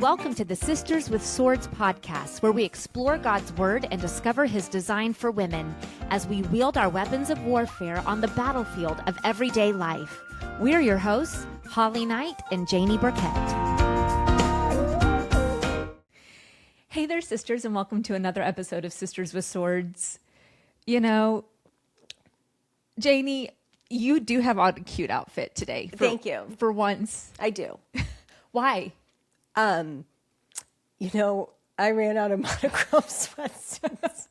Welcome to the Sisters with Swords podcast, where we explore God's Word and discover His design for women as we wield our weapons of warfare on the battlefield of everyday life. We're your hosts, Holly Knight and Janie Burkett. Hey there, sisters, and welcome to another episode of Sisters with Swords. You know, Janie, you do have on a cute outfit today. Thank you. For once. I do. Why? I ran out of monochrome sweatsuits.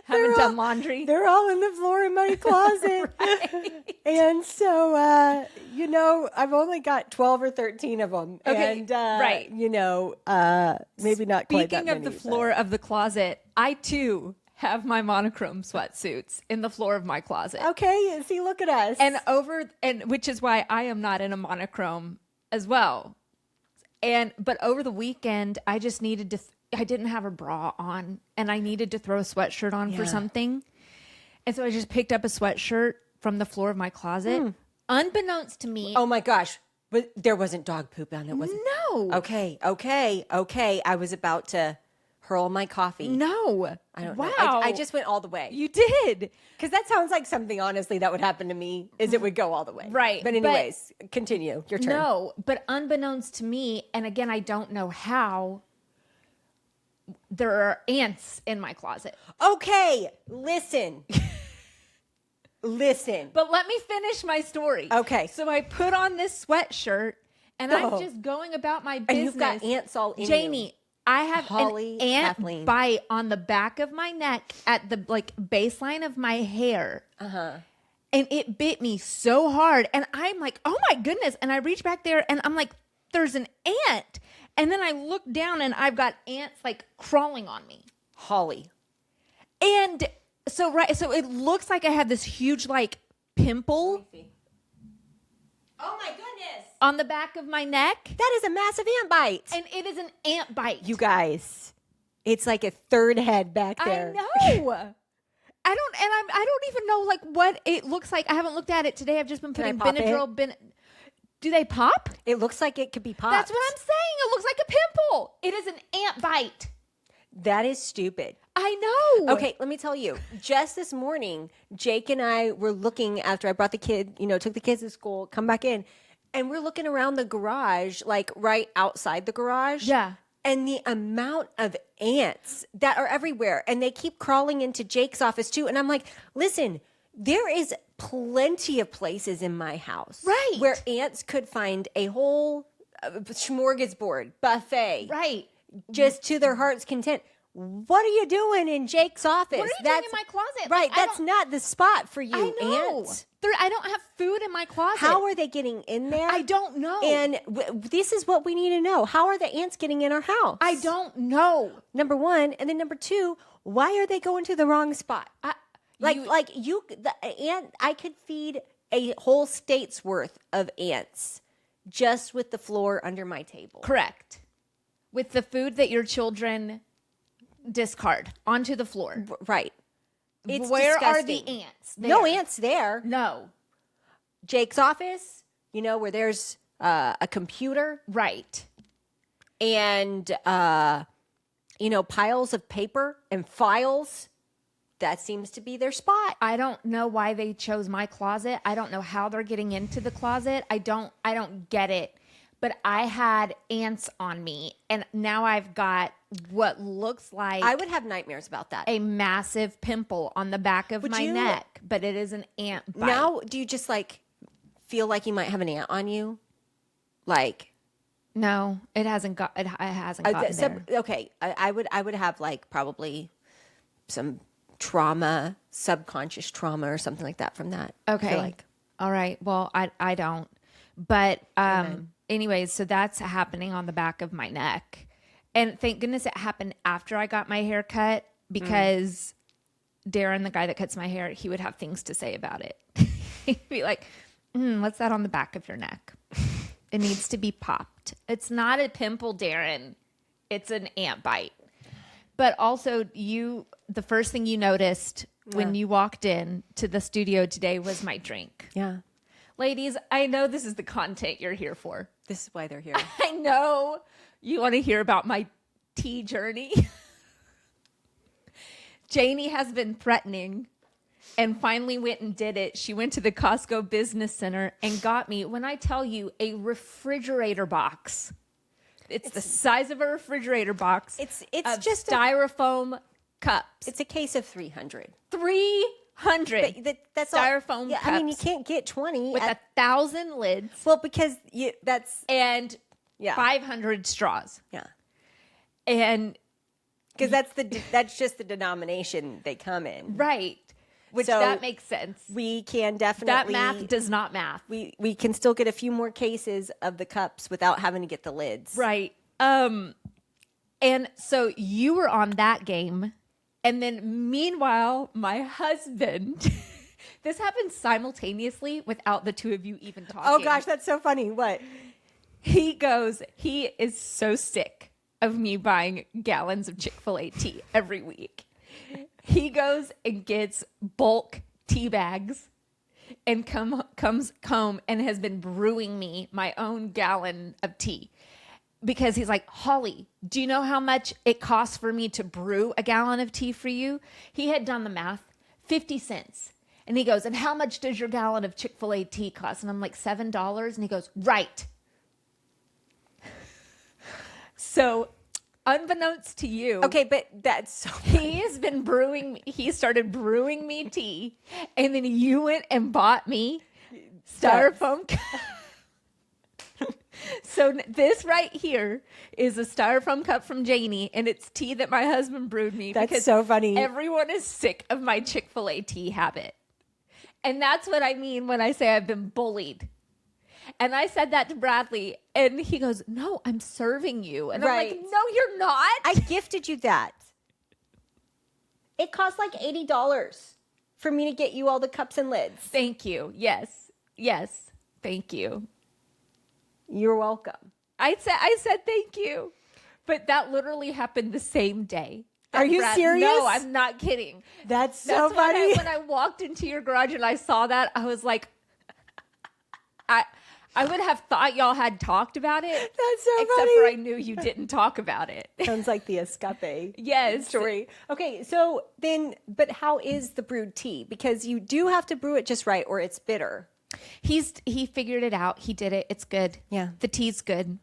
Haven't done laundry? They're all in the floor in my closet. Right. And so, I've only got 12 or 13 of them. Okay, and, right. maybe not quite that Speaking of many, the floor of the closet, I too have my monochrome sweatsuits in the floor of my closet. Okay, see, look at us. And which is why I am not in a monochrome as well. But over the weekend, I just needed to, I didn't have a bra on and I needed to throw a sweatshirt on for something. And so I just picked up a sweatshirt from the floor of my closet, unbeknownst to me. Oh my gosh. But there wasn't dog poop on it, was it? No. Okay. I was about to hurl my coffee. No. I don't wow. know. I just went all the way. You did. Because that sounds like something, honestly, that would happen to me, is it would go all the way. Right. But anyways, continue. Your turn. No, but unbeknownst to me, and again, I don't know how, there are ants in my closet. Okay, listen. But let me finish my story. Okay. So I put on this sweatshirt, and I'm Oh. just going about my business. And you've got ants all in Janie, you. I have Holly, an ant Kathleen. bite on the back of my neck at the baseline of my hair. Uh-huh. And it bit me so hard. And I'm like, oh my goodness. And I reach back there and I'm like, there's an ant. And then I look down and I've got ants crawling on me. Holly. And so it looks like I have this huge pimple Oh my goodness. on the back of my neck. That is a massive ant bite. And it is an ant bite. You guys, it's like a third head back there. I know. I don't even know what it looks like. I haven't looked at it today. I've just been Can I putting pop Benadryl. Do they pop? It looks like it could be popped. That's what I'm saying. It looks like a pimple. It is an ant bite. That is stupid. I know. Okay, let me tell you. Just this morning, Jake and I were looking after I brought the kid, took the kids to school, come back in, and we're looking around the garage, right outside the garage. Yeah. And the amount of ants that are everywhere, and they keep crawling into Jake's office too. And I'm like, listen, there is plenty of places in my house, Right, where ants could find a whole smorgasbord buffet, Right. just to their heart's content. What are you doing in Jake's office? What are you doing in my closet? Right, that's not the spot for you, I know. ant. I don't have food in my closet. How are they getting in there? I don't know. And this is what we need to know. How are the ants getting in our house? I don't know. Number one, and then number two, why are they going to the wrong spot? The ant, I could feed a whole state's worth of ants just with the floor under my table. Correct. With the food that your children discard onto the floor. Right. It's Where disgusting. are the ants? No ants there. No. Jake's office, where there's a computer. Right. And, piles of paper and files. That seems to be their spot. I don't know why they chose my closet. I don't know how they're getting into the closet. I don't get it. But I had ants on me, and now I've got what looks like I would have nightmares about that. a massive pimple on the back of my neck, but it is an ant bite. Now, do you just feel like you might have an ant on you? No, it hasn't gotten there. Okay, I would have probably some trauma, subconscious trauma or something like that from that. Okay. I feel like. All right. Well, I don't. But anyways, so that's happening on the back of my neck. And thank goodness it happened after I got my hair cut, because Darren, the guy that cuts my hair, he would have things to say about it. He'd be like, what's that on the back of your neck? It needs to be popped. It's not a pimple, Darren. It's an ant bite. But also, the first thing you noticed when you walked in to the studio today was my drink. Yeah. Ladies, I know this is the content you're here for. This is why they're here. I know. You want to hear about my tea journey? Janie has been threatening and finally went and did it. She went to the Costco Business Center and got me, when I tell you, a refrigerator box. It's the size of a refrigerator box. It's of just styrofoam cups. It's a case of 300. 300 that's styrofoam all, yeah, cups. I mean, you can't get 20 with 1,000 lids. Well, because that's and 500 straws. Yeah. And because that's just the denomination they come in. Right. Which so that makes sense. We can definitely. That math does not math. We can still get a few more cases of the cups without having to get the lids. Right. And so you were on that game. And then meanwhile, my husband, this happened simultaneously without the two of you even talking. Oh gosh, that's so funny. What? He is so sick of me buying gallons of Chick-fil-A tea every week. He goes and gets bulk tea bags and comes home and has been brewing me my own gallon of tea. Because he's like, Holly, do you know how much it costs for me to brew a gallon of tea for you? He had done the math, 50 cents. And he goes, and how much does your gallon of Chick-fil-A tea cost? And I'm like, $7. And he goes, right. So unbeknownst to you. Okay, but that's so funny. He started brewing me tea. And then you went and bought me styrofoam cups. So this right here is a styrofoam cup from Janie, and it's tea that my husband brewed me. That's because so funny. Everyone is sick of my Chick-fil-A tea habit. And that's what I mean when I say I've been bullied. And I said that to Bradley, and he goes, no, I'm serving you. And I'm like, no, you're not. I gifted you that. It cost like $80 for me to get you all the cups and lids. Thank you. Yes. Yes. Thank you. You're welcome. I said thank you. But that literally happened the same day. Are you serious? No, I'm not kidding. That's so funny. When I walked into your garage and I saw that, I was like, I would have thought y'all had talked about it. That's so except funny. for I knew you didn't talk about it. Sounds like the escape yes. story. Okay, so then, but how is the brewed tea? Because you do have to brew it just right or it's bitter. He figured it out. He did it. It's good. Yeah. The tea's good.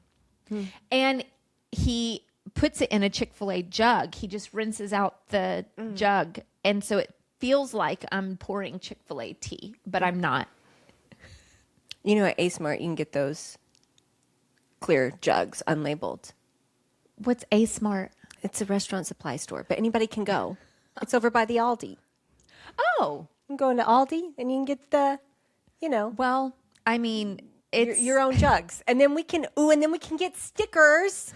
And he puts it in a Chick-fil-A jug. He just rinses out the jug. And so it feels like I'm pouring Chick-fil-A tea, but I'm not. You know, at A-Smart, you can get those clear jugs, unlabeled. What's A-Smart? It's a restaurant supply store, but anybody can go. It's over by the Aldi. Oh. You can go into Aldi and you can get the, Well, I mean, it's your own jugs. And then we can get stickers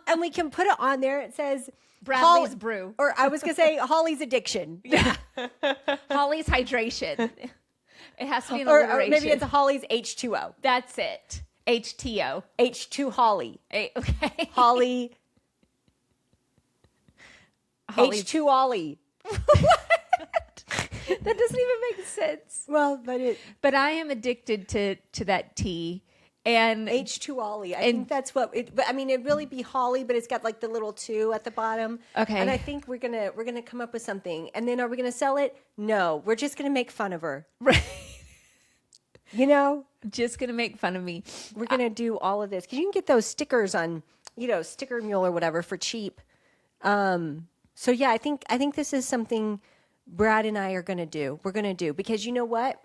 and we can put it on there. It says Bradley's brew. Or I was going to say Holly's addiction. Yeah. Holly's hydration. It has to be an or alliteration. maybe it's a Holly's H2O. That's it. HTO. H2 Holly. Okay. Holly. H2 Ollie. That doesn't even make sense. Well, but I am addicted to that tea. And H2 Ollie. I think that's what it, but I mean, it'd really be Holly, but it's got like the little 2 at the bottom. Okay. And I think we're gonna come up with something. And then are we gonna sell it? No. We're just gonna make fun of her. Right. Just gonna make fun of me. We're gonna do all of this. Because you can get those stickers on, Sticker Mule or whatever for cheap. So yeah, I think this is something Brad and I are gonna do. We're gonna do because you know what?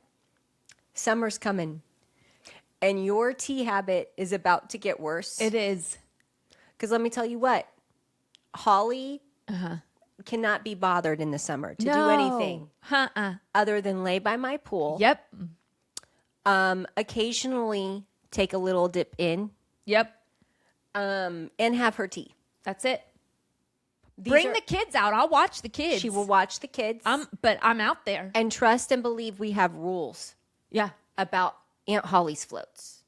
Summer's coming. And your tea habit is about to get worse. It is. Because let me tell you what, Holly cannot be bothered in the summer to do anything other than lay by my pool. Yep. Occasionally take a little dip in. Yep. And have her tea. That's it. Bring the kids out. I'll watch the kids. She will watch the kids. But I'm out there. And trust and believe we have rules. Yeah. About Aunt Holly's floats.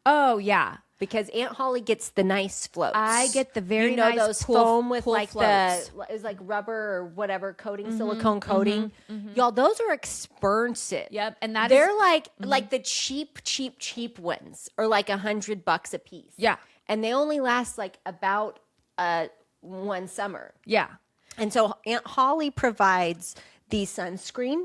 Oh, yeah. Because Aunt Holly gets the nice floats. I get the very nice those pull, foam with pull like floats. it's like rubber or whatever coating, silicone coating. Y'all, those are expensive. Yep, and they're like the cheap ones are like $100 a piece. Yeah, and they only last like about one summer. Yeah, and so Aunt Holly provides the sunscreen.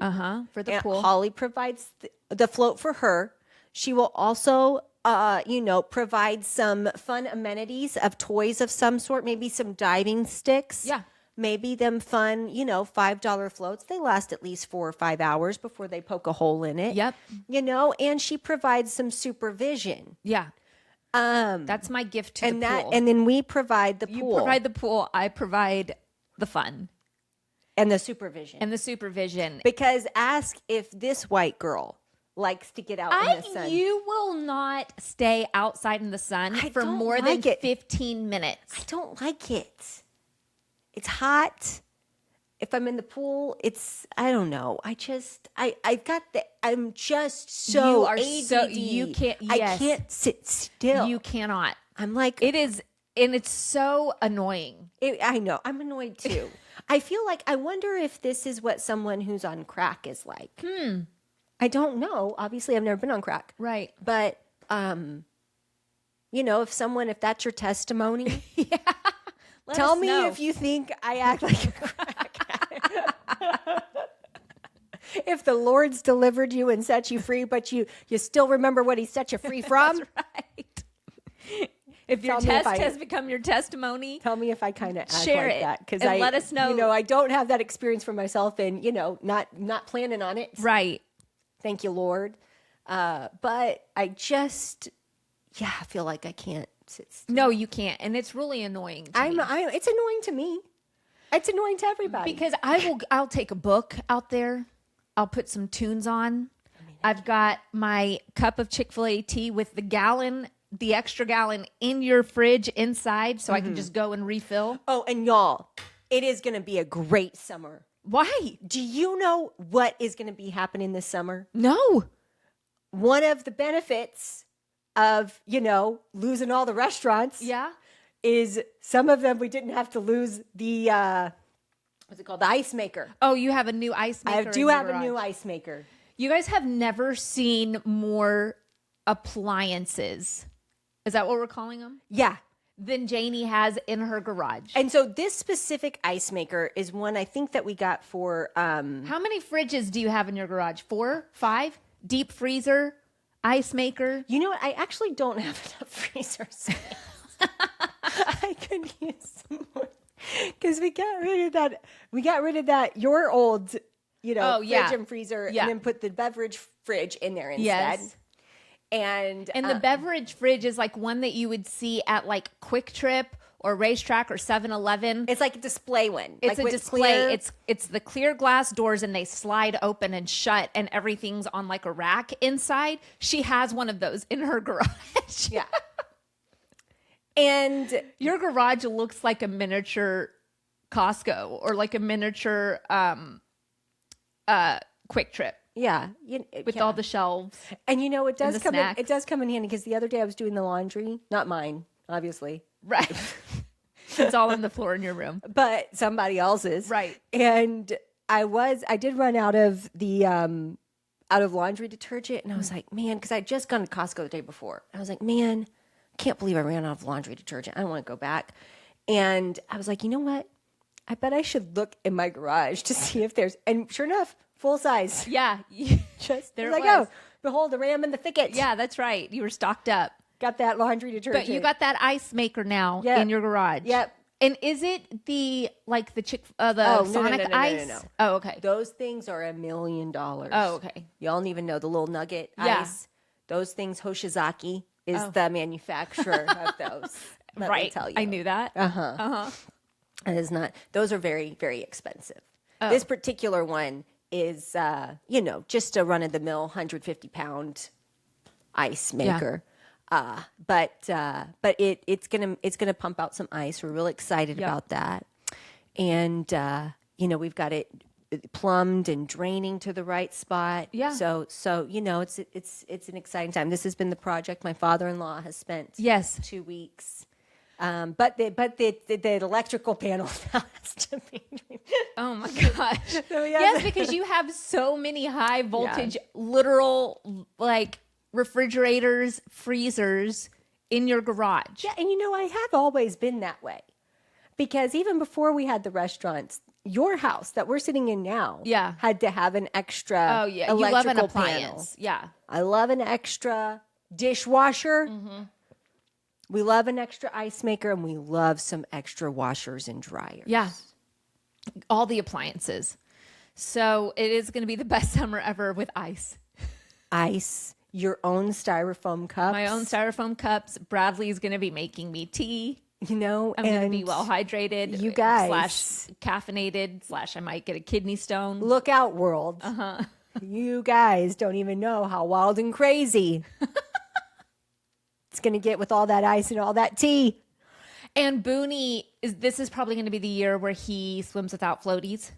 For the Aunt pool. Holly provides the float for her. She will also provide some fun amenities of toys of some sort, maybe some diving sticks. Yeah. Maybe them fun, $5 floats. They last at least 4 or 5 hours before they poke a hole in it. Yep. And she provides some supervision. Yeah. That's my gift to the pool. And then we provide the pool. You provide the pool. I provide the fun. And the supervision. Because ask if this white girl likes to get out in the sun. You will not stay outside in the sun for more than 15 minutes. I don't like it. It's hot. If I'm in the pool, I don't know. I'm just so ADD. I can't sit still. You cannot. I'm like, it is, and it's so annoying. I know. I'm annoyed too. I feel like, I wonder if this is what someone who's on crack is like. I don't know. Obviously, I've never been on crack. Right. But, if that's your testimony, tell me if you think I act like a crack addict. If the Lord's delivered you and set you free, but you still remember what he set you free from. That's right. If your test has become your testimony, tell me if I kind of act share like it that, because let us know. I don't have that experience for myself, and not planning on it. Right. Thank you, Lord. But I just, I feel like I can't sit still. No, you can't, and it's really annoying. It's annoying to me. It's annoying to everybody. Because I'll take a book out there. I'll put some tunes on. I've got my cup of Chick-fil-A tea with the extra gallon in your fridge inside, so I can just go and refill. Oh, and y'all, it is going to be a great summer. Why? Do you know what is going to be happening this summer? No. One of the benefits of, losing all the restaurants. Yeah. Is some of them we didn't have to lose the, what's it called? The ice maker. Oh, you have a new ice maker. I do have a new ice maker. You guys have never seen more appliances. Is that what we're calling them? Yeah. Than Janie has in her garage. And so this specific ice maker is one I think that we got for... How many fridges do you have in your garage? 4? 5? Deep freezer? Ice maker? You know what? I actually don't have enough freezer space. I could use some more. Because we got rid of that, your old, fridge and freezer, and then put the beverage fridge in there instead. Yes. And the beverage fridge is like one that you would see at like Quick Trip or Racetrack or 7-Eleven. It's like a display one. It's like a display. It's the clear glass doors and they slide open and shut and everything's on like a rack inside. She has one of those in her garage. Yeah. And your garage looks like a miniature Costco or like a miniature Quick Trip. Yeah, with all the shelves, and it does come in, it does come in handy because the other day I was doing the laundry, not mine, obviously, right? It's all on the floor in your room, but somebody else's, right? And I did run out of the out of laundry detergent, and I was like, man, because I had just gone to Costco the day before, I was like, man, I can't believe I ran out of laundry detergent. I don't want to go back, and I was like, you know what? I bet I should look in my garage to see if there's, and sure enough. Full size. Yeah. Just there it was. Behold the ram in the thicket. Yeah, that's right. You were stocked up. Got that laundry detergent. But you got that ice maker now in your garage. Yep. And is it the Sonic ice? No. Oh, okay. Those things are $1 million. Oh, okay. Y'all don't even know the little nugget ice. Those things, Hoshizaki is the manufacturer of those. Let me tell you. I knew that. It is not. Those are very, very expensive. Oh. This particular one is, just a run-of-the-mill 150-pound ice maker. Yeah. But it's gonna pump out some ice. We're really excited about that. And, we've got it plumbed and draining to the right spot. Yeah. So it's an exciting time. This has been the project my father-in-law has spent 2 weeks. But the electrical panel now has to be. Oh my gosh. Yes, because you have so many high voltage, literal like refrigerators, freezers in your garage. Yeah, and I have always been that way. Because even before we had the restaurants, your house that we're sitting in now had to have an extra electrical you love an panel. appliance. Yeah. I love an extra dishwasher. Mm-hmm. We love an extra ice maker, and we love some extra washers and dryers. Yeah. All the appliances. So it is going to be the best summer ever with ice. Ice, your own styrofoam cups. My own styrofoam cups. Bradley's going to be making me tea. I'm going to be well hydrated. You guys. / caffeinated / I might get a kidney stone. Look out, world. Uh-huh. You guys don't even know how wild and crazy it's going to get with all that ice and all that tea. And Booney, this is probably going to be the year where he swims without floaties.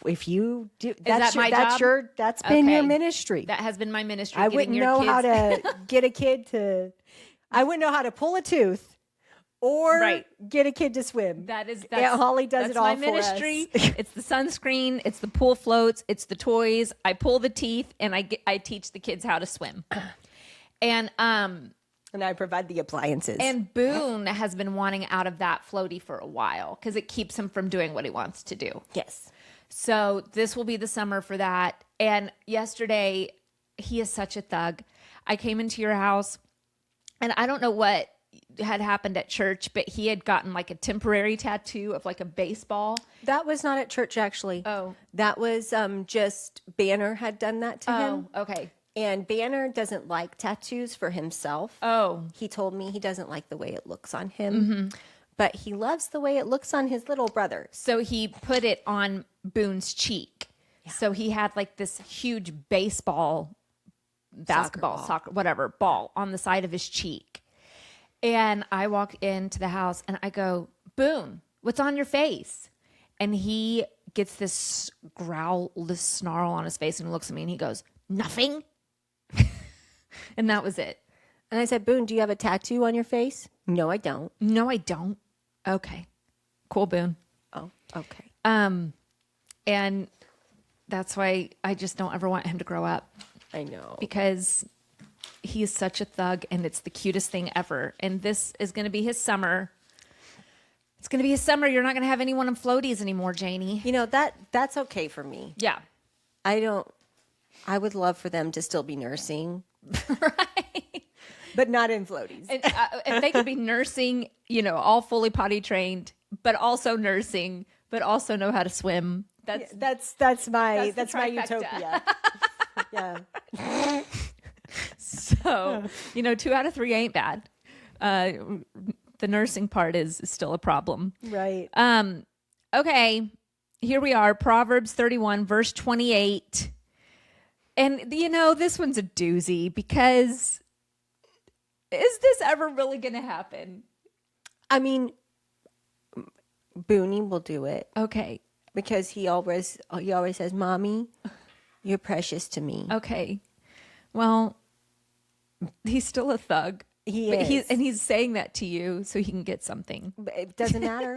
If you do, that's been your ministry. That has been my ministry. I wouldn't know how to get a kid to. I wouldn't know how to pull a tooth, or get a kid to swim. That's Holly does it all my for ministry. us. It's the sunscreen. It's the pool floats. It's the toys. I pull the teeth, and I teach the kids how to swim. And I provide the appliances. And Boone has been wanting out of that floaty for a while because it keeps him from doing what he wants to do. Yes. So this will be the summer for that. And yesterday, he is such a thug. I came into your house, and I don't know what had happened at church, but he had gotten like a temporary tattoo of like a baseball. That was not at church, actually. Oh. That was just Banner had done that to him. Oh, okay. And Banner doesn't like tattoos for himself. Oh. He told me he doesn't like the way it looks on him. But he loves the way it looks on his little brother. So he put it on Boone's cheek. Yeah. So he had like this huge basketball, soccer, whatever, ball on the side of his cheek. And I walk into the house and I go, Boone, what's on your face? And he gets this growl, this snarl on his face and looks at me and he goes, nothing. And that was it. And I said, Boone, do you have a tattoo on your face? No, I don't. No, I don't. Okay. Cool, Boone. Oh, okay. And that's why I just don't ever want him to grow up. I know. Because he is such a thug and it's the cutest thing ever. And this is going to be his summer. It's going to be his summer. You're not going to have anyone on floaties anymore, Janie. That's okay for me. Yeah. I would love for them to still be nursing. Right. But not in floaties. And if they could be nursing, all fully potty trained, but also nursing, but also know how to swim. That's my utopia. Yeah. So, 2 out of 3 ain't bad. The nursing part is still a problem. Right. Okay. Here we are. Proverbs 31, verse 28. And, this one's a doozy because is this ever really going to happen? I mean, Booney will do it. Okay. Because he always says, Mommy, you're precious to me. Okay. Well, he's still a thug. He is. And he's saying that to you so he can get something. But it doesn't matter.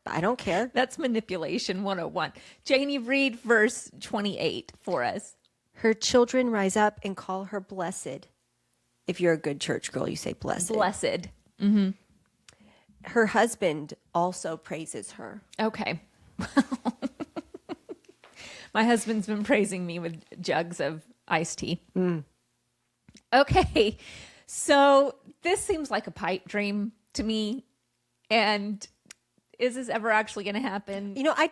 I don't care. That's manipulation 101. Janie, read verse 28 for us. Her children rise up and call her blessed. If you're a good church girl, you say blessed. Blessed. Mm-hmm. Her husband also praises her. Okay. My husband's been praising me with jugs of iced tea. Mm. Okay. So this seems like a pipe dream to me. And is this ever actually going to happen? I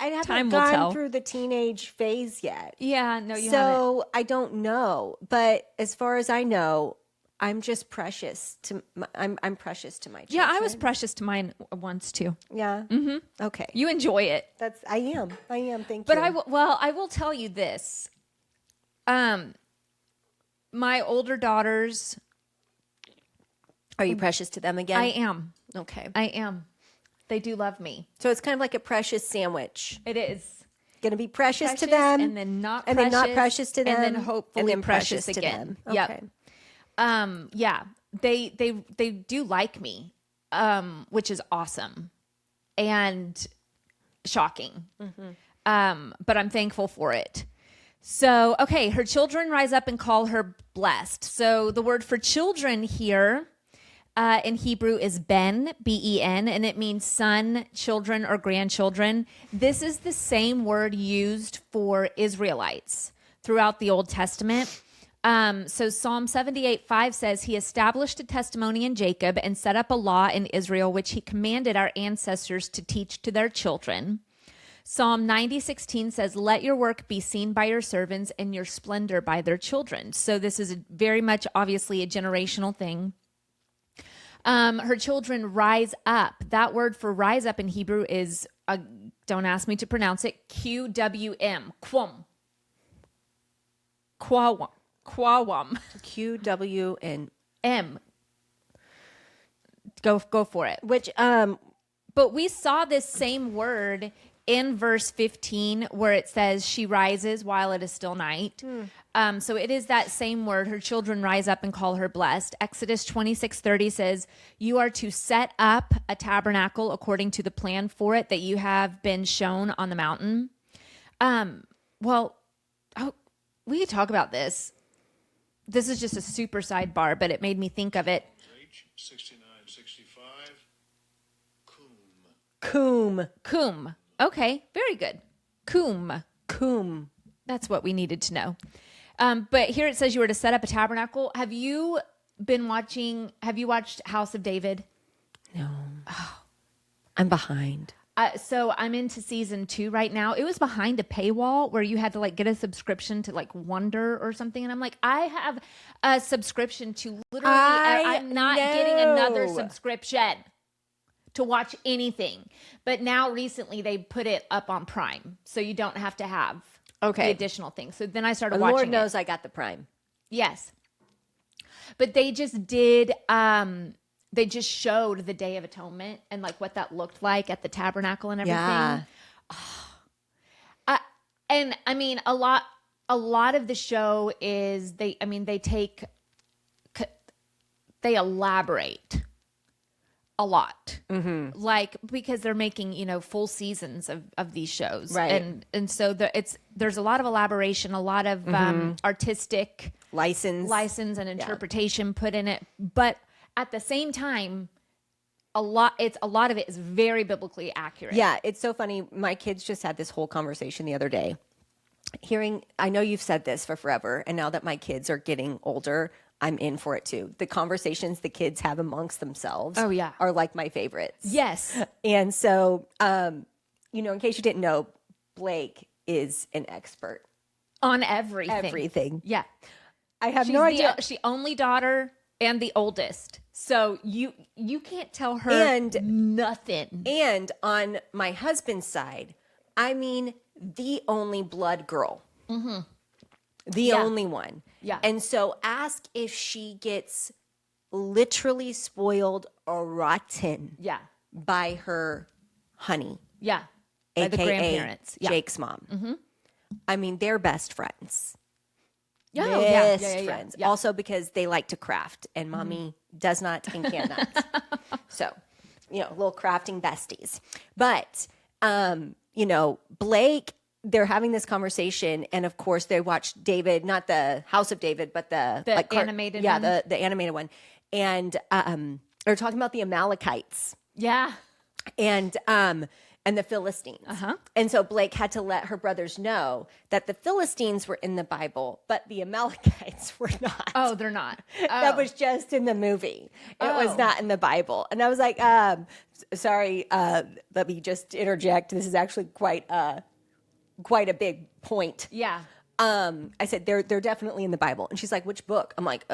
haven't gone through the teenage phase yet. Yeah, no, you haven't. So I don't know. But as far as I know, I'm just precious to I'm precious to my children. Yeah, I was precious to mine once too. Yeah. Mm-hmm. Okay. You enjoy it. I am. Thank you. But I will tell you this. My older daughters. Are you precious to them again? I am. Okay. I am. They do love me. So it's kind of like a precious sandwich. It is. Going to be precious to them. And then not and precious. then not precious to them. And then hopefully and then precious to again. them. Yep. Okay. Yeah. They do like me, which is awesome and shocking. But I'm thankful for it. So, okay, her children rise up and call her blessed. So the word for children here in Hebrew is ben, B-E-N, and it means son, children, or grandchildren. This is the same word used for Israelites throughout the Old Testament. So Psalm 78:5 says, he established a testimony in Jacob and set up a law in Israel, which he commanded our ancestors to teach to their children. Psalm 90:16 says, let your work be seen by your servants and your splendor by their children. So this is very much obviously a generational thing. Her children rise up. That word for rise up in Hebrew is, don't ask me to pronounce it, Q-W-M, quam. Quawam. Quawam. Q-W-N. M. Go for it. Which, But we saw this same word in verse 15 where it says she rises while it is still night. So it is that same word. Her children rise up and call her blessed. Exodus 26:30 says, you are to set up a tabernacle according to the plan for it that you have been shown on the mountain. We could talk about this. This is just a super sidebar, but it made me think of it. H6965. Coom. Okay, very good. Coom. That's what we needed to know. But here it says you were to set up a tabernacle. Have you watched House of David? No. I'm behind. So I'm into season 2 right now. It was behind a paywall where you had to like get a subscription to like Wonder or something. And I'm like, I have a subscription to literally, I'm not getting another subscription to watch anything. But now recently they put it up on Prime. So you don't have to have the additional things. So then I started watching Lord knows I got the Prime. Yes. But they just did, they just showed the Day of Atonement and like what that looked like at the tabernacle and everything. Yeah. And I mean, a lot of the show is they elaborate a lot, like because they're making full seasons of these shows, right? And so there's a lot of elaboration, a lot of artistic license and interpretation put in it, but at the same time, a lot of it is very biblically accurate. Yeah, it's so funny. My kids just had this whole conversation the other day. I know you've said this for forever, and now that my kids are getting older, I'm in for it too. The conversations the kids have amongst themselves are like my favorites. Yes. And so, in case you didn't know, Blake is an expert on everything. Everything. Yeah. I have no idea. She's the only daughter and the oldest. So you can't tell her nothing. And on my husband's side, I mean, the only blood girl. Mm-hmm. The only one. Yeah. And so ask if she gets literally spoiled or rotten by her honey. Yeah. By the grandparents. Jake's mom. Mm-hmm. I mean, they're best friends. Best friends. Yeah. Also because they like to craft and mommy does not and cannot. So, little crafting besties. But, Blake, they're having this conversation, and of course they watched David, not the House of David, but the animated one. Yeah, the animated one. And they're talking about the Amalekites. Yeah. And the Philistines. And so Blake had to let her brothers know that the Philistines were in the Bible, but the Amalekites were not. Oh, they're not. That was just in the movie. It was not in the Bible. And I was like, sorry, let me just interject. This is actually quite a big point. Yeah. I said, they're definitely in the Bible. And she's like, which book? I'm like,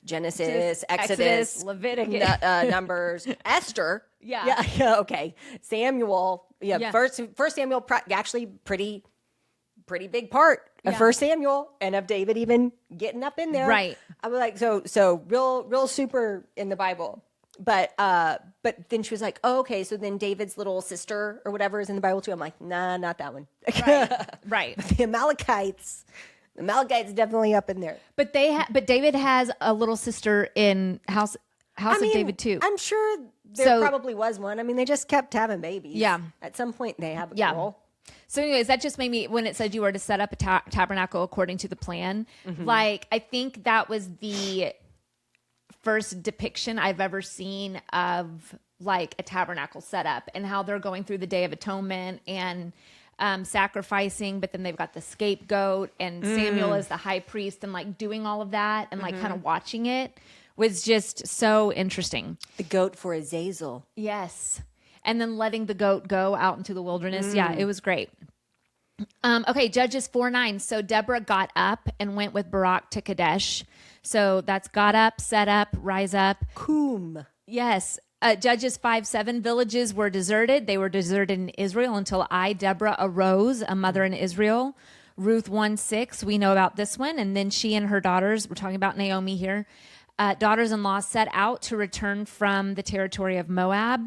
Genesis, Exodus, Leviticus, Numbers, Esther. Yeah. Okay. Samuel. Yeah. First Samuel, actually pretty big part of First Samuel and of David even getting up in there. Right. I was like, so real super in the Bible. But then she was like, oh, okay, so then David's little sister or whatever is in the Bible too. I'm like, nah, not that one. Right. The Amalekites definitely up in there. But but David has a little sister in House of David too. I'm sure there probably was one. I mean, they just kept having babies. Yeah. At some point they have a girl. So anyways, that just made me, when it said you were to set up a tabernacle according to the plan, like, I think that was the first depiction I've ever seen of like a tabernacle setup and how they're going through the Day of Atonement and sacrificing, but then they've got the scapegoat and Samuel as the high priest and like doing all of that and like kind of watching it was just so interesting. The goat for Azazel. Yes. And then letting the goat go out into the wilderness. Yeah, it was great. Okay, Judges 4:9. So Deborah got up and went with Barak to Kadesh. So that's got up, set up, rise up. Coom. Yes. Judges 5:7. Villages were deserted. They were deserted in Israel until I, Deborah, arose, a mother in Israel. Ruth 1:6. We know about this one. And then she and her daughters, we're talking about Naomi here, daughters-in-law set out to return from the territory of Moab.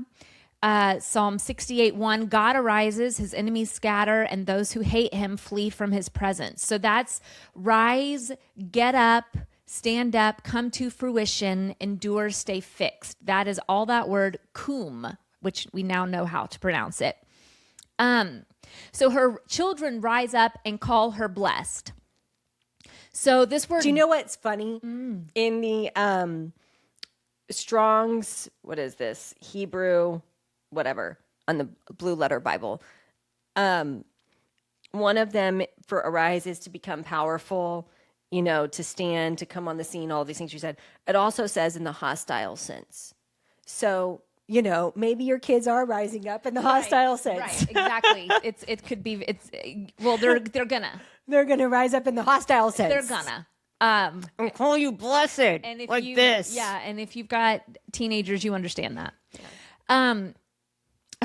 Psalm 68:1, God arises, his enemies scatter, and those who hate him flee from his presence. So that's rise, get up, stand up, come to fruition, endure, stay fixed. That is all that word kum, which we now know how to pronounce it. So her children rise up and call her blessed. So this word. Do you know what's funny? In the Strong's, what is this? Hebrew, whatever, on the Blue Letter Bible. One of them for arise is to become powerful, you know, to stand, to come on the scene, all these things you said. It also says in the hostile sense. So, you know, maybe your kids are rising up in the hostile sense. Right, exactly. They're gonna. They're gonna rise up in the hostile sense. They're gonna. I'm calling you blessed, and if this. Yeah, and if you've got teenagers, you understand that. Yeah.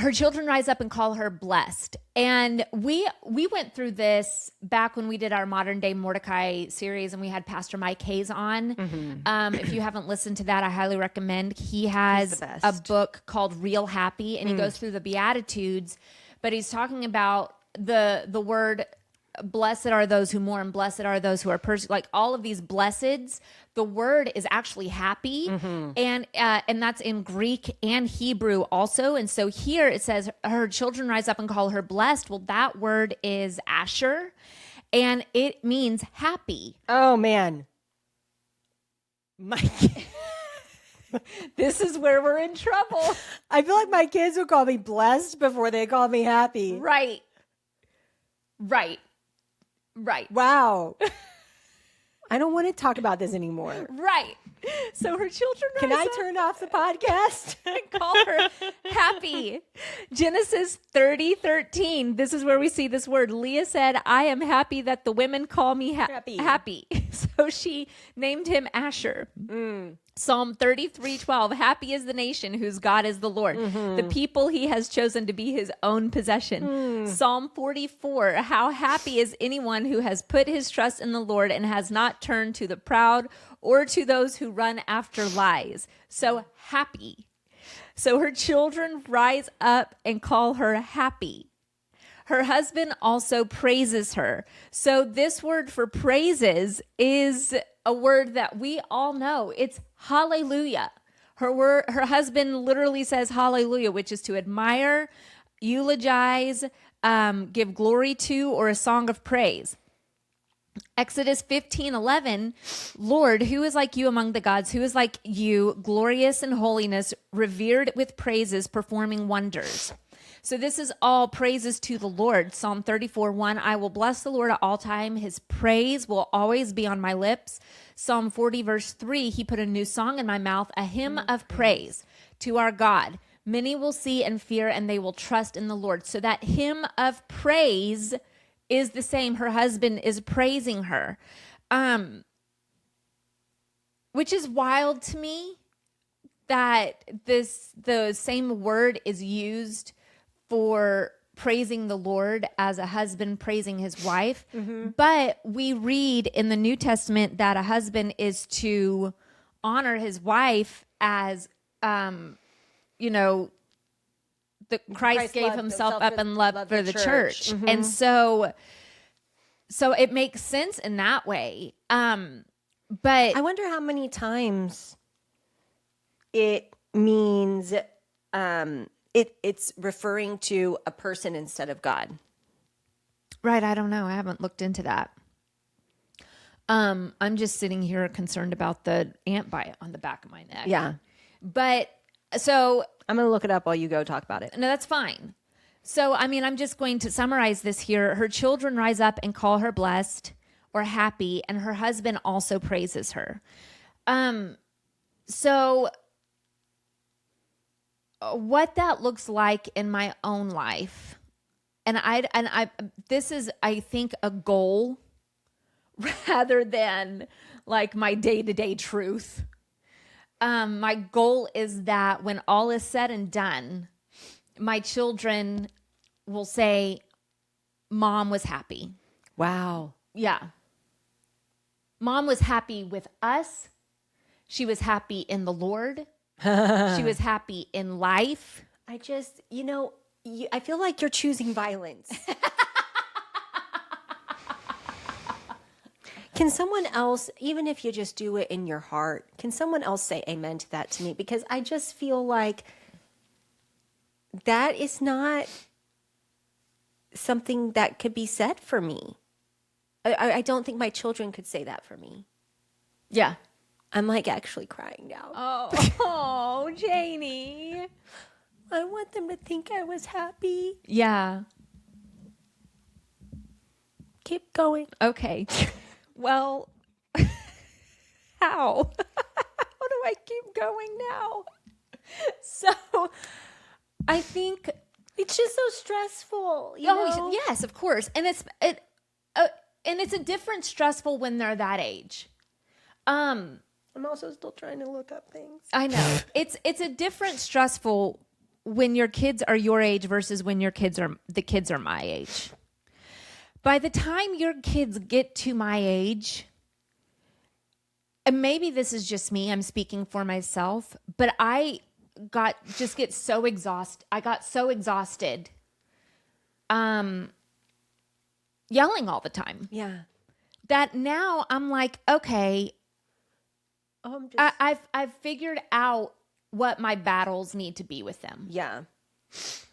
Her children rise up and call her blessed. And we went through this back when we did our Modern Day Mordecai series and we had Pastor Mike Hayes on. If you haven't listened to that, I highly recommend. He has a book called Real Happy and he goes through the Beatitudes, but he's talking about the word blessed are those who mourn, blessed are those who are persecuted, like all of these blesseds. The word is actually happy, and that's in Greek and Hebrew also. And so here it says her children rise up and call her blessed. Well, that word is Asher, and it means happy. Oh man, this is where we're in trouble. I feel like my kids will call me blessed before they call me happy. Right. Wow. I don't want to talk about this anymore. Right. So her children rise Can I up turn off the podcast? and call her happy. Genesis 30:13. This is where we see this word. Leah said, I am happy that the women call me happy. So she named him Asher. Psalm 33:12. Happy is the nation whose God is the Lord, the people he has chosen to be his own possession. Psalm 44. How happy is anyone who has put his trust in the Lord and has not turned to the proud or to those who run after lies. So happy. So her children rise up and call her happy. Her husband also praises her. So this word for praises is a word that we all know. It's hallelujah. Her husband literally says hallelujah, which is to admire, eulogize, give glory to, or a song of praise. Exodus 15:11, Lord, who is like you among the gods? Who is like you, glorious in holiness, revered with praises, performing wonders? So this is all praises to the Lord. Psalm 34:1, I will bless the Lord at all time. His praise will always be on my lips. Psalm 40 verse 3, he put a new song in my mouth, a hymn of praise to our God. Many will see and fear, and they will trust in the Lord. So that hymn of praise is the same. Her husband is praising her, which is wild to me that the same word is used for praising the Lord as a husband praising his wife. But we read in the New Testament that a husband is to honor his wife as you know, the Christ gave himself up in love for the church. Mm-hmm. And so it makes sense in that way. But I wonder how many times it means it's referring to a person instead of God. Right. I don't know. I haven't looked into that. I'm just sitting here concerned about the ant bite on the back of my neck. Yeah. But so I'm going to look it up while you go talk about it. No, that's fine. So, I mean, I'm just going to summarize this here. Her children rise up and call her blessed or happy, and her husband also praises her. So what that looks like in my own life, and I this is, I think, a goal rather than like my day-to-day truth. My goal is that when all is said and done, my children will say, Mom was happy. Wow. Yeah. Mom was happy with us. She was happy in the Lord. She was happy in life. I just, I feel like you're choosing violence. Can someone else, even if you just do it in your heart, can someone else say amen to that to me? Because I just feel like that is not something that could be said for me. I don't think my children could say that for me. Yeah. I'm like actually crying now. Oh, Janie. I want them to think I was happy. Yeah. Keep going. Okay. Well, how? How do I keep going now? So, I think it's just so stressful. You know? Yes, of course, and it's a different stressful when they're that age. I'm also still trying to look up things. I know it's a different stressful when your kids are your age versus when the kids are my age. By the time your kids get to my age, and maybe this is just me, I'm speaking for myself, but I got so exhausted. I got so exhausted yelling all the time. Yeah. That now I'm like, okay, I've figured out what my battles need to be with them. Yeah.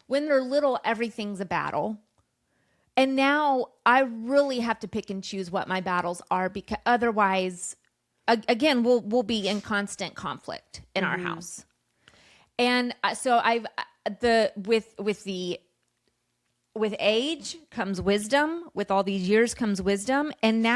When they're little, everything's a battle. And now I really have to pick and choose what my battles are, because otherwise, again, we'll be in constant conflict in our house. And so with age comes wisdom. With all these years comes wisdom. And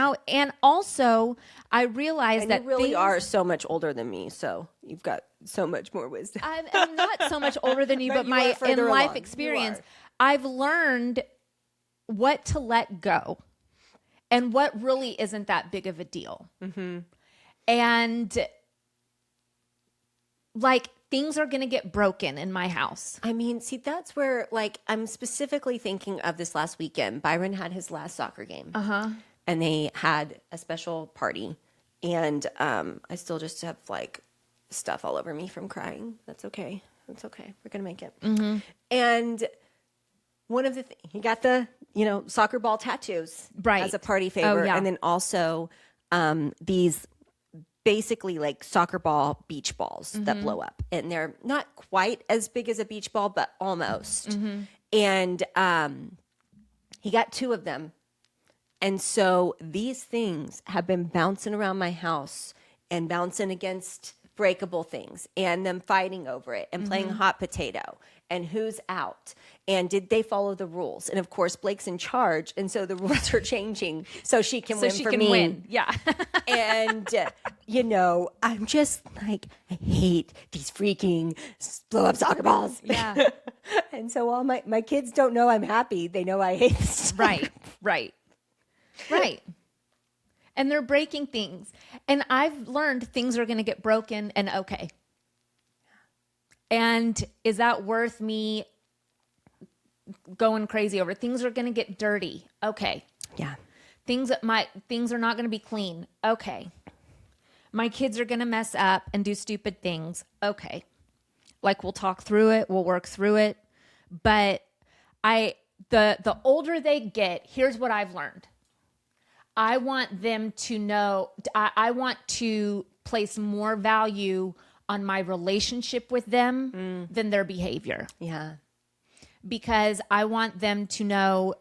also I realize that you really are so much older than me. So you've got so much more wisdom. I'm not so much older than you, but my in life experience, I've learned what to let go and what really isn't that big of a deal. Mm-hmm. And like, things are going to get broken in my house. I mean, see, that's where, like, I'm specifically thinking of this last weekend. Byron had his last soccer game. Uh-huh. And they had a special party. And I still just have, like, stuff all over me from crying. That's okay. That's okay. We're going to make it. Mm-hmm. And one of the things, he got the, soccer ball tattoos as a party favor. Oh, yeah. And then also these basically like soccer ball beach balls that blow up. And they're not quite as big as a beach ball, but almost. Mm-hmm. And he got 2 of them. And so these things have been bouncing around my house and bouncing against breakable things and them fighting over it and playing hot potato and who's out and did they follow the rules. And of course, Blake's in charge. And so the rules are changing so she can win for me. Win. Yeah. And, I'm just like, I hate these freaking blow up soccer balls. Yeah. And so all my kids don't know I'm happy. They know I hate this. Right. And they're breaking things. And I've learned things are going to get broken and okay. And is that worth me going crazy over? Things are going to get dirty. Okay. Yeah. Things are not going to be clean. Okay. My kids are going to mess up and do stupid things. Okay. Like, we'll talk through it, we'll work through it. But the older they get, here's what I've learned. I want them to know, I want to place more value on my relationship with them than their behavior. Yeah. Because I want them to know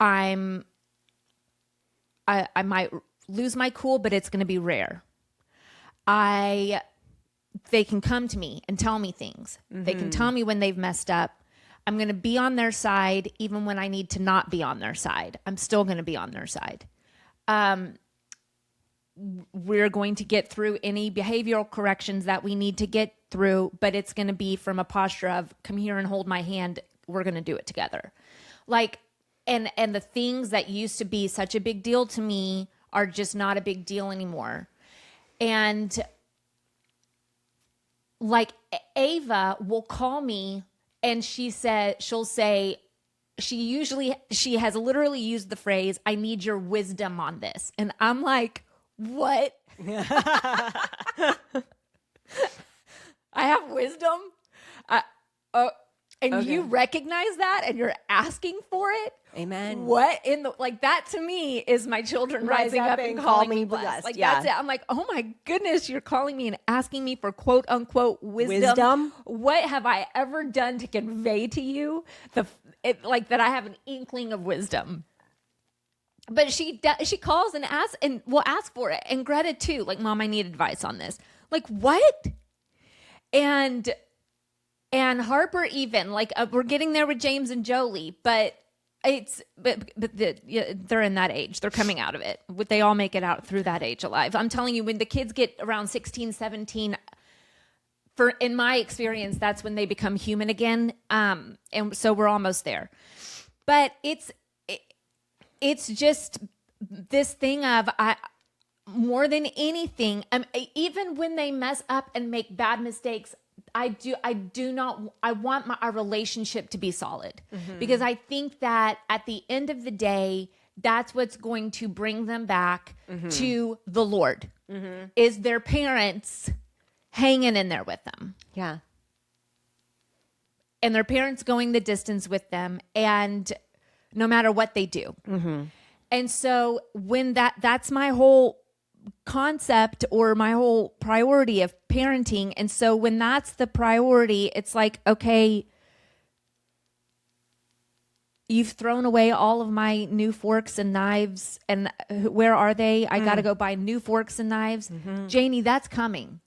I might lose my cool, but it's going to be rare. They can come to me and tell me things. Mm-hmm. They can tell me when they've messed up. I'm going to be on their side even when I need to not be on their side. I'm still going to be on their side. We're going to get through any behavioral corrections that we need to get through, but it's going to be from a posture of, come here and hold my hand. We're going to do it together. Like, and the things that used to be such a big deal to me are just not a big deal anymore. And like, Ava will call me and she has literally used the phrase, I need your wisdom on this. And I'm like, what? I have wisdom? And okay. You recognize that and you're asking for it? Amen. What in the, like, that to me is my children rising up and calling me blessed. Like, yeah. That's it. I'm like, oh my goodness, you're calling me and asking me for quote unquote wisdom. What have I ever done to convey to you like that I have an inkling of wisdom? But she calls and asks and will ask for it. And Greta too, like, Mom, I need advice on this. Like, what? And Harper even, like, we're getting there with James and Jolie, but they're in that age. They're coming out of it. Would they all make it out through that age alive? I'm telling you, when the kids get around 16, 17, in my experience, that's when they become human again. And so we're almost there. But it's just this thing of, more than anything, even when they mess up and make bad mistakes, I want our relationship to be solid, because I think that at the end of the day, that's what's going to bring them back to the Lord, is their parents hanging in there with them. Yeah. And their parents going the distance with them, and no matter what they do. And so when that's my whole concept or my whole priority of parenting. And so when that's the priority, it's like, okay, you've thrown away all of my new forks and knives, and where are they? I got to go buy new forks and knives. Janie, that's coming.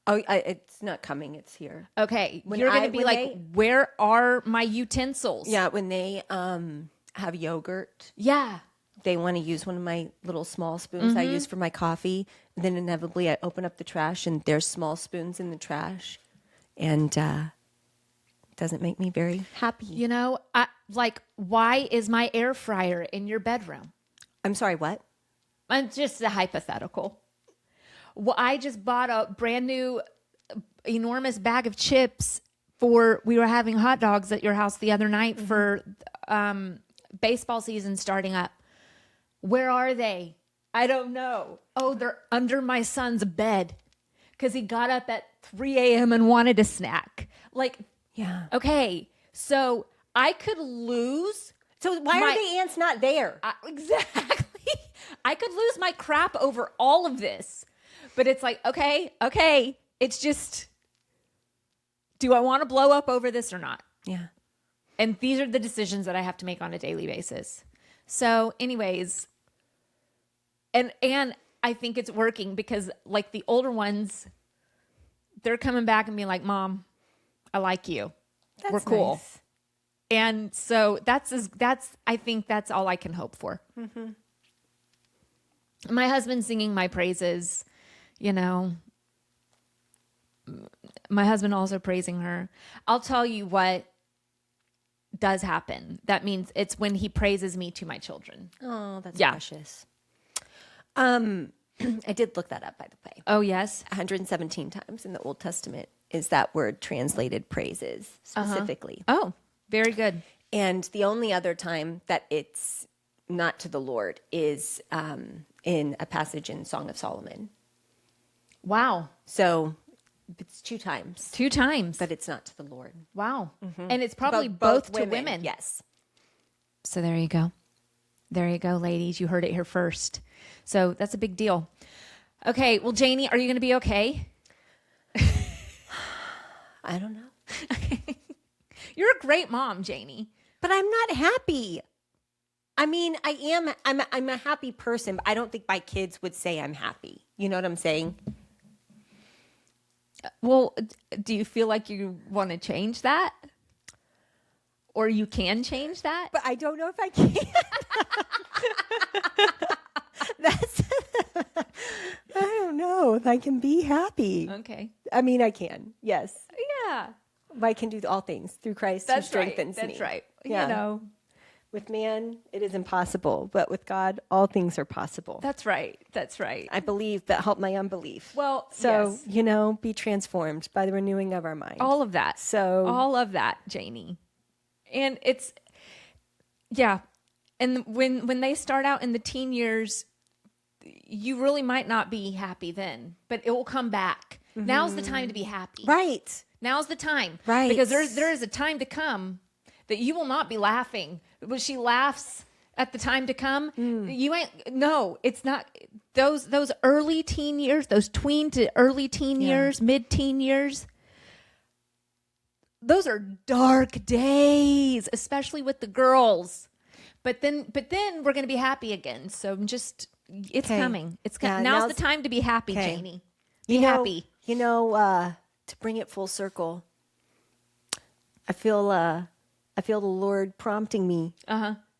Oh, it's not coming. It's here. Okay. You're going to be like, where are my utensils? Yeah. When they have yogurt. Yeah. They want to use one of my little small spoons I use for my coffee. And then inevitably I open up the trash and there's small spoons in the trash. And it doesn't make me very happy. You know, why is my air fryer in your bedroom? I'm sorry, what? It's just a hypothetical. Well, I just bought a brand new enormous bag of chips we were having hot dogs at your house the other night for baseball season starting up. Where are they? I don't know. Oh, they're under my son's bed because he got up at 3 a.m. and wanted a snack. Like, yeah. Okay, so I could lose. So why are the ants not there? Exactly. I could lose my crap over all of this. But it's like, okay. It's just, do I want to blow up over this or not? Yeah. And these are the decisions that I have to make on a daily basis. So anyways, and I think it's working because, like, the older ones, they're coming back and being like, Mom, I like you. We're cool. Nice. And so I think that's all I can hope for. My husband singing my praises, you know, my husband also praising her. I'll tell you what does happen. That means it's when he praises me to my children. Oh, that's precious. I did look that up, by the way. Oh, yes. 117 times in the Old Testament is that word translated praises specifically. Oh, very good. And the only other time that it's not to the Lord is in a passage in Song of Solomon. Wow. So It's 2 times. 2 times. But it's not to the Lord. Wow. And it's probably both to women. Yes. So there you go. There you go, ladies. You heard it here first. So that's a big deal. Okay. Well, Janie, are you going to be okay? I don't know. You're a great mom, Janie. But I'm not happy. I mean, I'm a happy person, but I don't think my kids would say I'm happy. You know what I'm saying? Well, do you feel like you want to change that? Or you can change that? But I don't know if I can. I don't know if I can be happy. Okay. I mean, I can. Yes. Yeah. I can do all things through Christ who strengthens me. That's right. Yeah. You know. With man, it is impossible, but with God, all things are possible. That's right. That's right. I believe, but help my unbelief. Well, so, yes. Be transformed by the renewing of our mind. All of that. So, all of that, Janie. And it's, yeah. And when they start out in the teen years, you really might not be happy then, but it will come back. Mm-hmm. Now's the time to be happy. Right. Now's the time. Right. Because there is a time to come that you will not be laughing. When she laughs at the time to come, you ain't, no, it's not. Those early teen years, those tween to early teen years, mid-teen years, those are dark days, especially with the girls. But then we're going to be happy again. So it's coming. It's coming. Now's the time to be happy, Janie. Be happy. To bring it full circle, I feel the Lord prompting me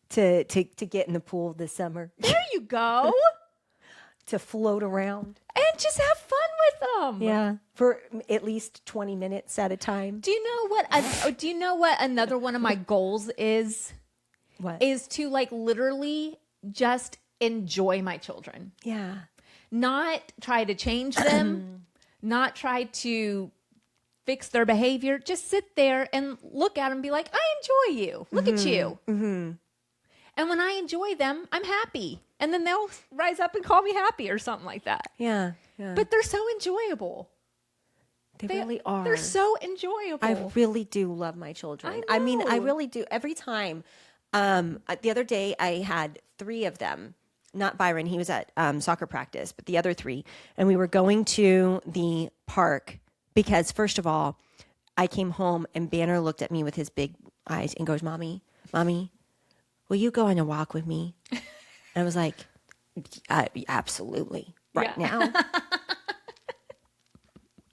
to get in the pool this summer. There you go. To float around. And just have fun with them. Yeah. For at least 20 minutes at a time. Do you know what another one of my goals is? What? Is to literally just enjoy my children. Yeah. Not try to change them, not try to fix their behavior. Just sit there and look at them and be like, I enjoy you. Look at you. Mm-hmm. And when I enjoy them, I'm happy. And then they'll rise up and call me happy or something like that. Yeah. Yeah. But they're so enjoyable. They really are. They're so enjoyable. I really do love my children. I mean, I really do. Every time. The other day I had 3 of them. Not Byron. He was at soccer practice, but the other 3. And we were going to the park because, first of all, I came home and Banner looked at me with his big eyes and goes, Mommy, will you go on a walk with me? And I was like, absolutely. Right now.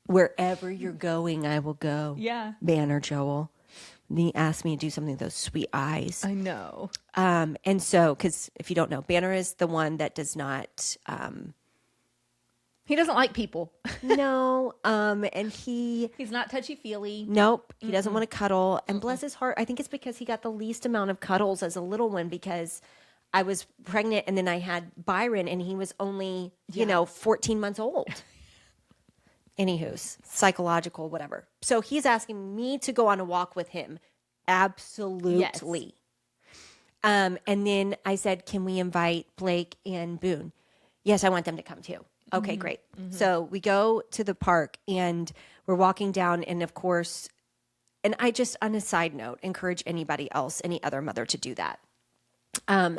Wherever you're going, I will go. Yeah. Banner Joel. And he asked me to do something with those sweet eyes. I know. And so, because if you don't know, Banner is the one that does not... he doesn't like people. No. And he's not touchy-feely. Nope. He doesn't want to cuddle. And bless his heart, I think it's because he got the least amount of cuddles as a little one because I was pregnant and then I had Byron and he was only, 14 months old. Anywho's psychological, whatever. So he's asking me to go on a walk with him. Absolutely. Yes. And then I said, can we invite Blake and Boone? Yes, I want them to come too. Okay, great. Mm-hmm. So we go to the park and we're walking down and of course, and I just, on a side note, encourage anybody else, any other mother to do that.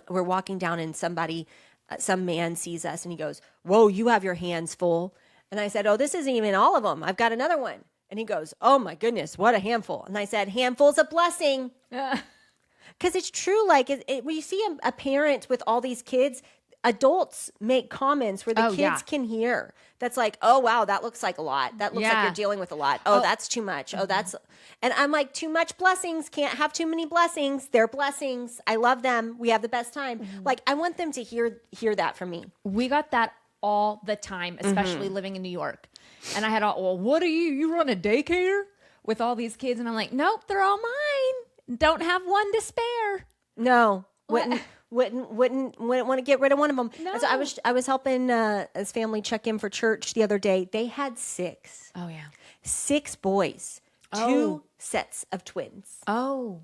We're walking down and some man sees us and he goes, whoa, you have your hands full. And I said, oh, this isn't even all of them. I've got another one. And he goes, oh my goodness, what a handful. And I said, handful's a blessing. Because it's true. When you see a parent with all these kids, adults make comments where the kids can hear. That's like, oh, wow, that looks like a lot. That looks like you're dealing with a lot. Oh, that's too much. Oh, that's... And I'm like, too much blessings. Can't have too many blessings. They're blessings. I love them. We have the best time. Mm-hmm. I want them to hear that from me. We got that all the time, especially living in New York. And I had what are you run a daycare with all these kids? And I'm like, nope, they're all mine. Don't have one to spare. No, wouldn't want to get rid of one of them. No. So I was helping his family check in for church the other day. They had 6. Oh yeah, 6 boys, 2 sets of twins. Oh,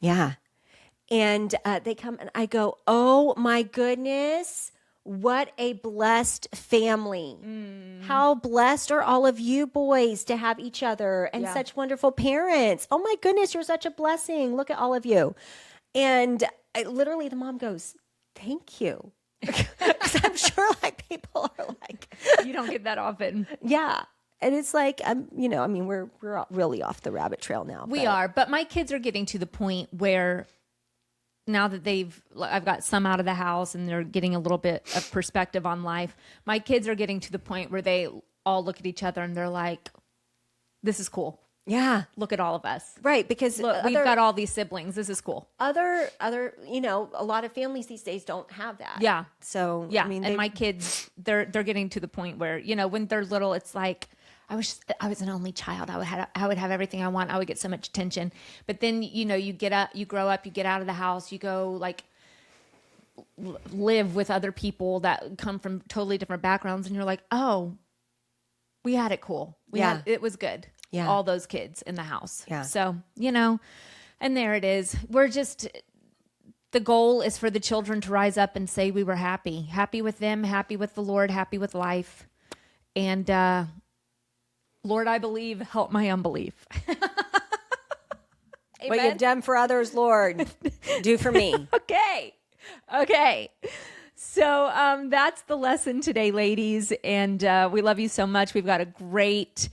yeah. And they come and I go, oh my goodness, What a blessed family. How blessed are all of you boys to have each other and such wonderful parents. Oh my goodness, you're such a blessing. Look at all of you. And literally the mom goes, thank you. Because I'm sure like people are like, you don't get that often. Yeah. And it's like, you know, I mean, we're really off the rabbit trail now. We are, but my kids are getting to the point where now that I've got some out of the house and they're getting a little bit of perspective on life. My kids are getting to the point where they all look at each other and they're like, this is cool. Yeah. Look at all of us. Right. Because look, we've got all these siblings. This is cool. Other, you know, a lot of families these days don't have that. Yeah. So, yeah. I mean, and my kids, they're getting to the point where, you know, when they're little, it's like, I was an only child. I would have everything I want. I would get so much attention. But then, you know, you grow up, you get out of the house, you go like live with other people that come from totally different backgrounds. And you're like, oh, we had it cool. It was good. Yeah. All those kids in the house. Yeah. So, you know, and there it is. The goal is for the children to rise up and say we were happy with them, happy with the Lord, happy with life. And, Lord, I believe, help my unbelief. What you've done for others, Lord, do for me. Okay. So that's the lesson today, ladies. And we love you so much. We've got a great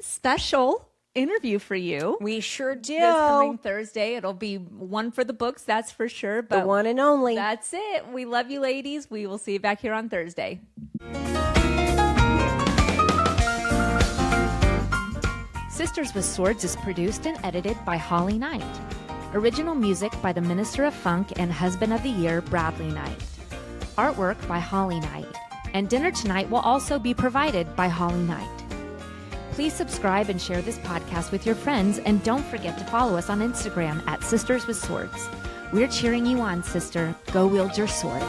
special interview for you. We sure do. This coming Thursday. It'll be one for the books, that's for sure. But the one and only. That's it. We love you, ladies. We will see you back here on Thursday. Sisters with Swords is produced and edited by Holly Knight. Original music by the Minister of Funk and Husband of the Year, Bradley Knight. Artwork by Holly Knight. And dinner tonight will also be provided by Holly Knight. Please subscribe and share this podcast with your friends, and don't forget to follow us on Instagram at Sisters with Swords. We're cheering you on, sister. Go wield your sword.